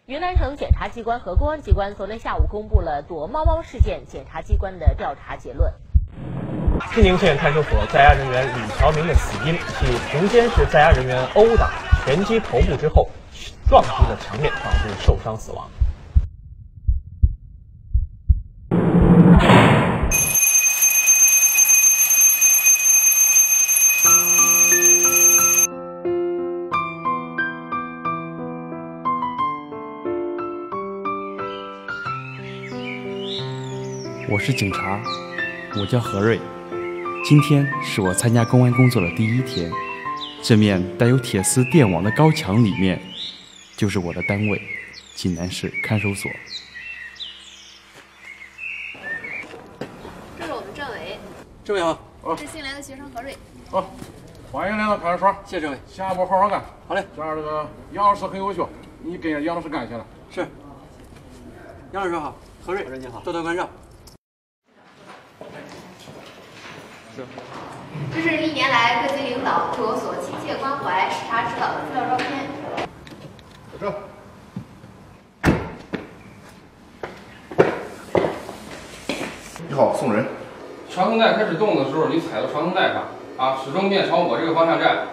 云南省检察机关和公安机关昨天下午公布了躲猫猫事件检察机关的调查结论。西宁县看守所在押人员李朝明的死因系同监室在押人员殴打、拳击头部之后撞击了墙面，导致受伤死亡。我是警察，我叫何瑞。今天是我参加公安工作的第一天，这面带有铁丝电网的高墙里面，就是我的单位——济南市看守所。这是我们政委，政委好。这是新来的学生何瑞。好，欢迎来到看守所。谢谢政委，下一步好好干。好嘞。这样这个杨老师很优秀，你跟着杨老师干去了。是。杨老师好，何瑞，你好，多多关照。这是历年来各级领导对我所亲切关怀、视察指导的资料照片。你好，送人。传送带开始动的时候，你踩到传送带上啊，始终面朝我这个方向站，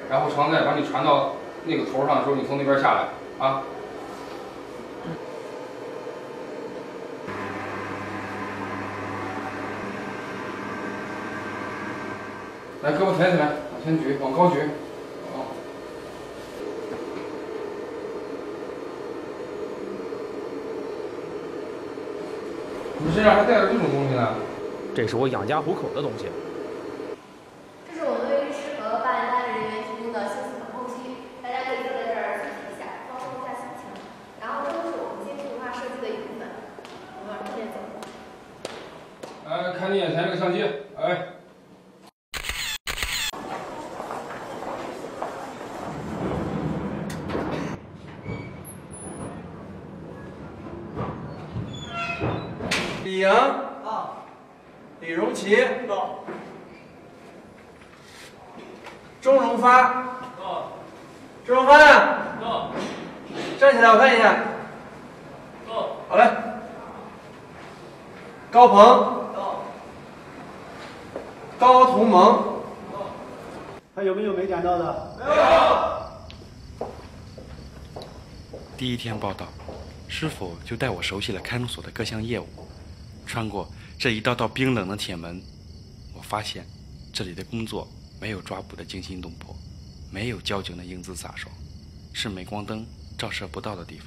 然后传送带把你传到那个头上的时候，你从那边下来啊。来，胳膊抬起来，往前举，往高举。好。你身上还带着这种东西呢？这是我养家糊口的东西。这是我们为律师和办案单位人员提供的信息防控区，大家可以坐在这儿休息一下，放松一下心情。然后这是我们监视文化设计的一部分，我们往这边走。看你眼前这个相机，哎。李莹到，李荣奇到，钟荣发到，钟荣发到，站起来我看一下，到，好嘞。高鹏到，高同萌到，还有没有没捡到的？没有。第一天报道，师傅就带我熟悉了看守所的各项业务。穿过这一道道冰冷的铁门，我发现这里的工作没有抓捕的惊心动魄，没有交警的英姿飒爽，是镁光灯照射不到的地方。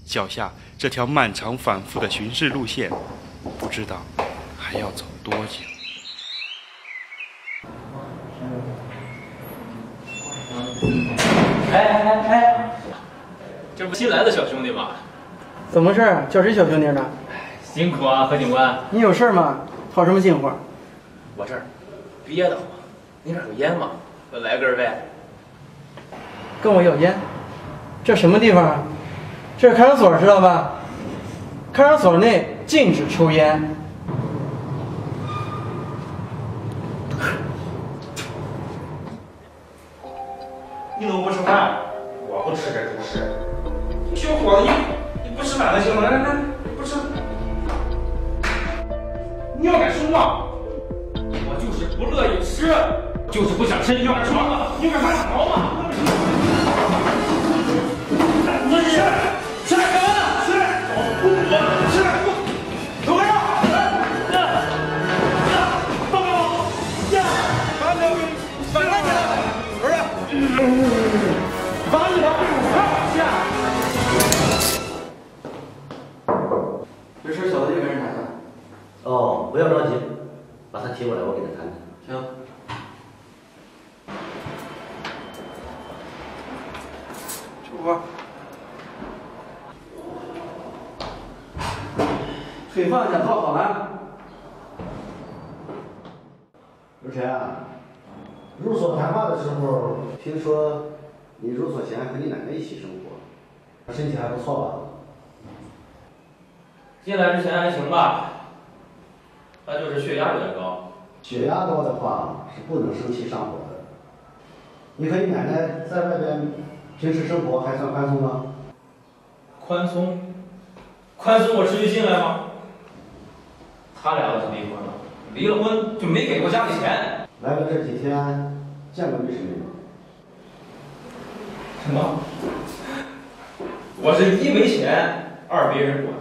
脚下这条漫长反复的巡视路线，不知道还要走多久。哎，这不新来的小兄弟吗？怎么回事？叫谁小兄弟呢？辛苦啊，何警官。你有事吗？套什么近乎？我这儿憋得慌，你这儿有烟吗？我来根呗。跟我要烟？这什么地方啊？这是看守所，知道吧？看守所内禁止抽烟。你怎么不吃饭？我不吃这主食。小伙子，你不吃饭能行吗？那不吃。你要干什么？我就是不乐意吃，就是不想吃。你要干什么？你干嘛逃嘛？你吃，吃干嘛呢？吃，吃，走开！报告，把那个反正不是，放一放，下。这事小子就跟人谈谈。哦，不要着急，把他提过来，我给他谈谈。行。出发。腿放下，坐好了。如晨啊，入所谈话的时候，听说你入所前和你奶奶一起生活，身体还不错吧？进来之前还行吧，他就是血压有点高。血压高的话是不能生气上火的。你和你奶奶在外边平时生活还算宽松吗？宽松，我持续进来吗？他俩要是离婚了，离了婚就没给过家里钱。来了这几天，见过律师没有？什么？我是一没钱，二没人管，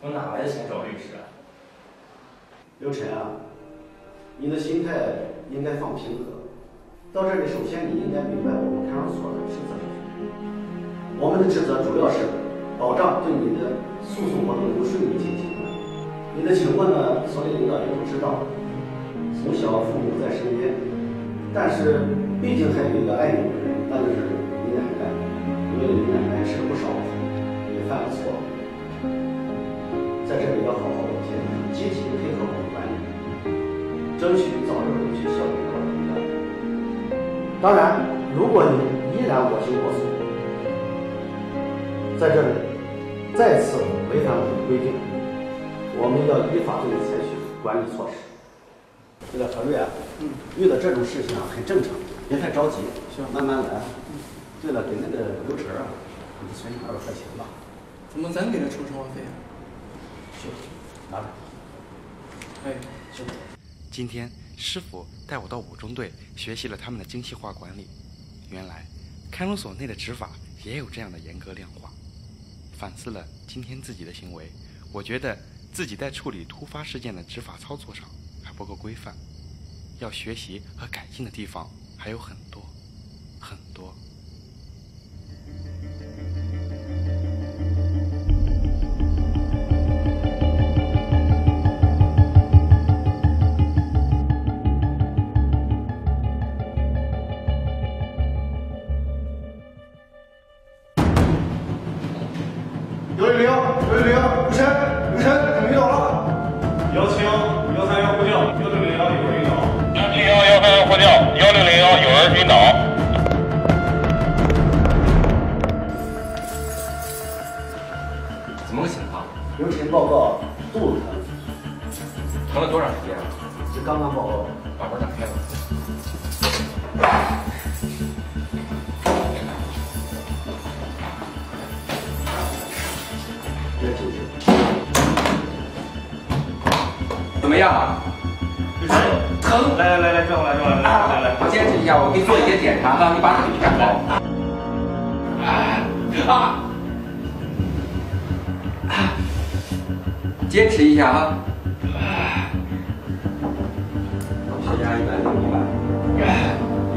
我哪来的钱找律师啊？刘晨啊，你的心态应该放平和。到这里，首先你应该明白我们看守所的职责是什么。我们的职责主要是保障对你的诉讼活动能够顺利进行。你的情况呢，所有领导也都知道。从小父母在身边，但是毕竟还有一个爱你的人，那就是你奶奶。因为你奶奶吃了不少苦，也犯了错，在这里要好好道歉，积极配合我们管理，争取早日回去效力到人家。当然，如果你依然我行我素，在这里再次违反我们的规定，我们要依法对你采取管理措施。这个何瑞啊，遇到这种事情啊很正常，别太着急，慢慢来。对了，给那个刘晨啊，你存200块钱吧。怎么咱给他出生活费啊？行，拿着。哎，行。今天师傅带我到5中队学习了他们的精细化管理。原来看守所内的执法也有这样的严格量化。反思了今天自己的行为，我觉得自己在处理突发事件的执法操作上还不够规范，要学习和改进的地方还有很多很多。刘晨报告，肚子疼。疼了多长时间啊？是刚刚报告。把门打开吧。这就是怎么样啊？疼！来，转过来，来，我坚持一下，我给你做一些检查哈，你把腿展开。坚持一下哈。血压160/100，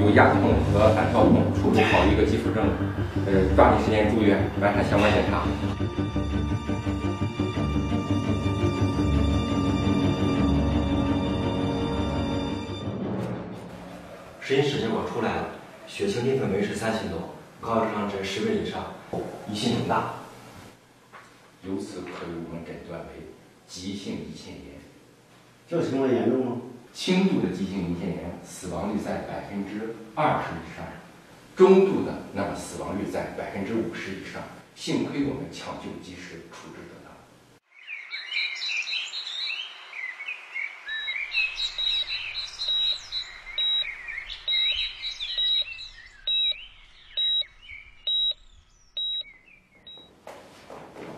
有压痛和胆跳痛，初步考一个基础症，抓紧时间住院，完成相关检查。实验室结果出来了，血清内分泌是3型多，高血糖值10倍以上，疑心很大。由此可以我们诊断为急性胰腺炎。这个情况严重吗？轻度的急性胰腺炎死亡率在20%以上，中度的那么死亡率在50%以上。幸亏我们抢救及时，处置得当。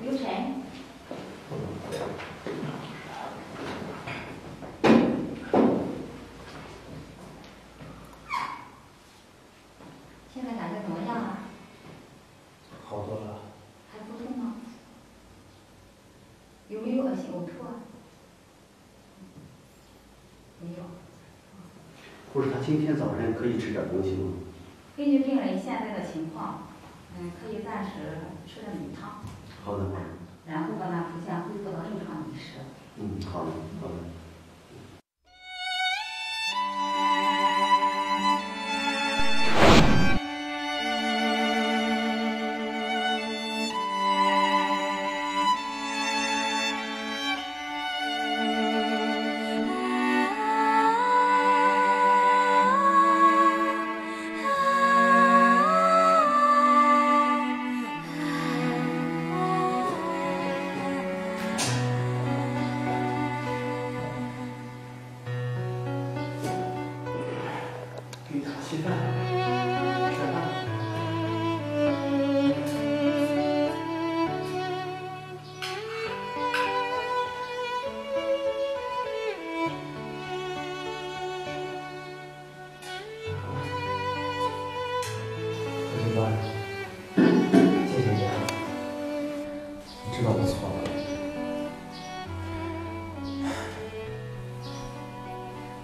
刘晨。现在感觉怎么样啊？好多了。还不痛吗？有没有恶心呕吐啊？没有。护士，他今天早上可以吃点东西吗？根据病人现在的情况，可以暂时吃点米汤。好的。然后让他逐渐恢复到正常饮食。好的，好的。哥，谢谢你啊，你知道我错了。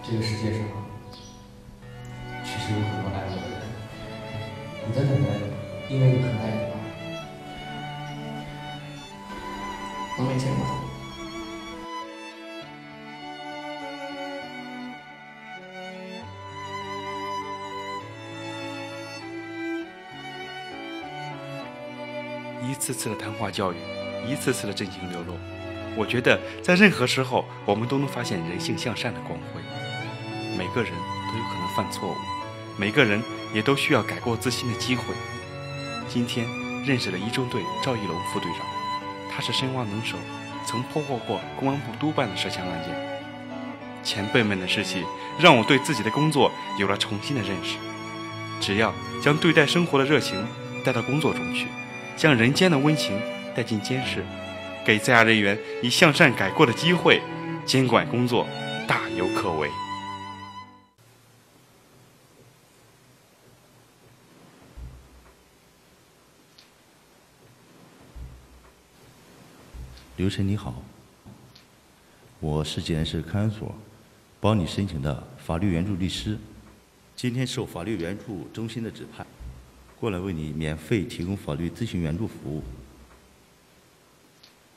这个世界上确实有很多爱我的人，你的奶奶应该也很爱你吧？我没见过她。一次次的谈话教育，一次次的真情流露，我觉得在任何时候，我们都能发现人性向善的光辉。每个人都有可能犯错误，每个人也都需要改过自新的机会。今天认识了一中队赵一龙副队长，他是身亡能手，曾破获过公安部督办的涉枪案件。前辈们的士气让我对自己的工作有了重新的认识。只要将对待生活的热情带到工作中去，将人间的温情带进监室，给在押人员以向善改过的机会，监管工作大有可为。刘晨你好，我是济南市看守所帮你申请的法律援助律师，今天受法律援助中心的指派，过来为你免费提供法律咨询援助服务。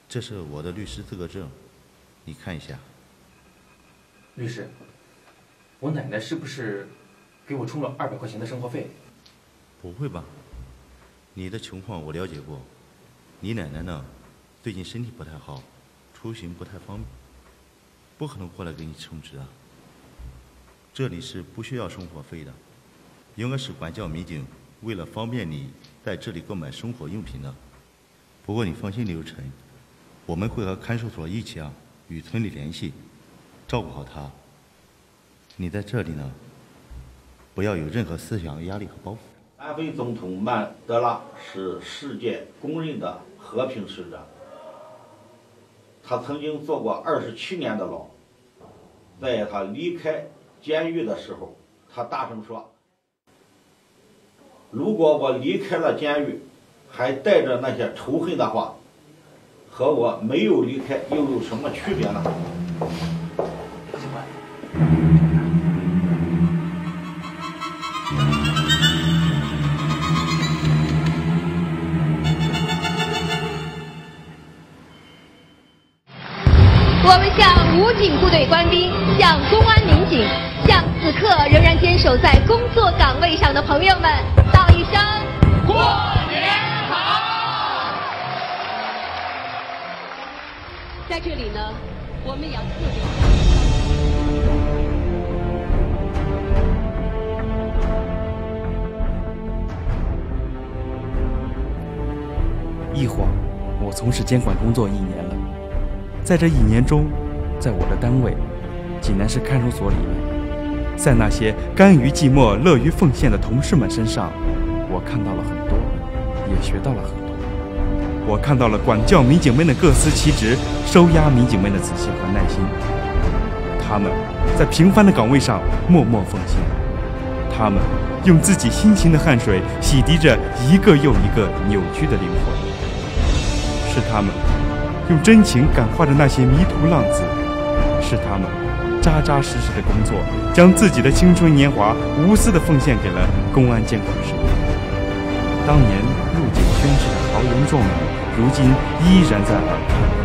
这是我的律师资格证，你看一下。律师，我奶奶是不是给我充了200块钱的生活费？不会吧？你的情况我了解过，你奶奶呢，最近身体不太好，出行不太方便，不可能过来给你充值啊。这里是不需要生活费的，应该是管教民警为了方便你在这里购买生活用品的。不过你放心，刘晨，我们会和看守所一起与村里联系，照顾好他。你在这里呢，不要有任何思想压力和包袱。南非总统曼德拉是世界公认的和平使者，他曾经坐过27年的牢。在他离开监狱的时候，他大声说：如果我离开了监狱还带着那些仇恨的话，和我没有离开又有什么区别呢？我们向武警部队官兵、向公安民警、向此刻仍然坚守在工作岗位上的朋友们道一声过年好！在这里呢，我们也要特别。一晃，我从事监管工作1年了。在这1年中，在我的单位济南市看守所里面，在那些甘于寂寞、乐于奉献的同事们身上，我看到了很多，也学到了很多。我看到了管教民警们的各司其职，收押民警们的仔细和耐心。他们在平凡的岗位上默默奉献，他们用自己辛勤的汗水洗涤着一个又一个扭曲的灵魂。是他们用真情感化着那些迷途浪子，是他们扎扎实实的工作，将自己的青春年华无私地奉献给了公安监管事业。当年入警宣誓的豪言壮语，如今依然在耳畔。